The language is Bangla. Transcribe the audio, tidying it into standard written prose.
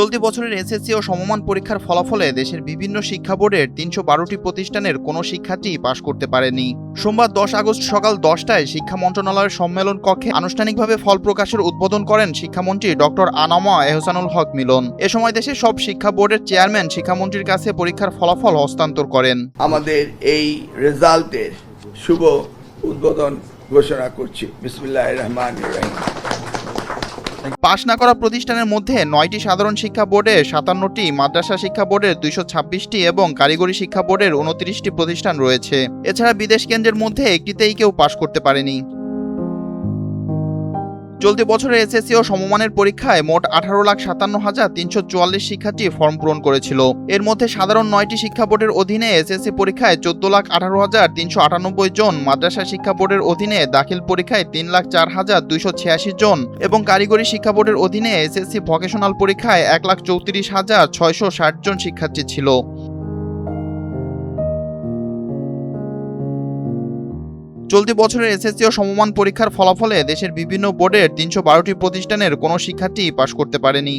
চলতি বছরের এসএসসি ও সমমান পরীক্ষার ফলাফলে দেশের বিভিন্ন শিক্ষা বোর্ডের ৩১২টি প্রতিষ্ঠানের কোনো শিক্ষার্থী পাশ করতে পারেনি। সোমবার ১০ আগস্ট সকাল ১০টায় শিক্ষা মন্ত্রণালয়ের সম্মেলন কক্ষে আনুষ্ঠানিকভাবে ফল প্রকাশের উদ্বোধন করেন শিক্ষামন্ত্রী ডক্টর আনামা এহসানুল হক মিলন। এ সময় দেশের সব শিক্ষা বোর্ডের চেয়ারম্যান শিক্ষামন্ত্রীর কাছে পরীক্ষার ফলাফল হস্তান্তর করেন। আমাদের এই রেজাল্টের শুভ উদ্বোধন ঘোষণা করছি। বিসমিল্লাহির রহমানির রহিম। পাশ না করা প্রতিষ্ঠানের মধ্যে ৯টি সাধারণ শিক্ষা বোর্ডের ৫৭টি, মাদ্রাসা শিক্ষা বোর্ডের ২২৬টি এবং কারিগরি শিক্ষা বোর্ডের ২৯টি প্রতিষ্ঠান রয়েছে। এছাড়া বিদেশ কেন্দ্রের মধ্যে একটিতেই কেউ পাশ করতে পারেনি। চলতি বছরের এসএসসি ও সমমানের পরীক্ষায় মোট ১৮,৫৭,৩৪৪ শিক্ষার্থী ফর্ম পূরণ করেছিল। এর মধ্যে সাধারণ ৯টি শিক্ষা বোর্ডের অধীনে এসএসসি পরীক্ষায় ১৪,১৮,৩৯৮ জন, মাদ্রাসা শিক্ষা বোর্ডের অধীনে দাখিল পরীক্ষায় ৩,০৪,২৮৬ জন এবং কারিগরি শিক্ষা বোর্ডের অধীনে এসএসসি ভোকেশনাল পরীক্ষায় ১,৩৪,৬৬০ জন শিক্ষার্থী ছিল। চলতি বছরের এসএসসি ও সমমান পরীক্ষার ফলাফলে দেশের বিভিন্ন বোর্ডের ৩১২টি প্রতিষ্ঠানের কোনো শিক্ষার্থী পাশ করতে পারেনি।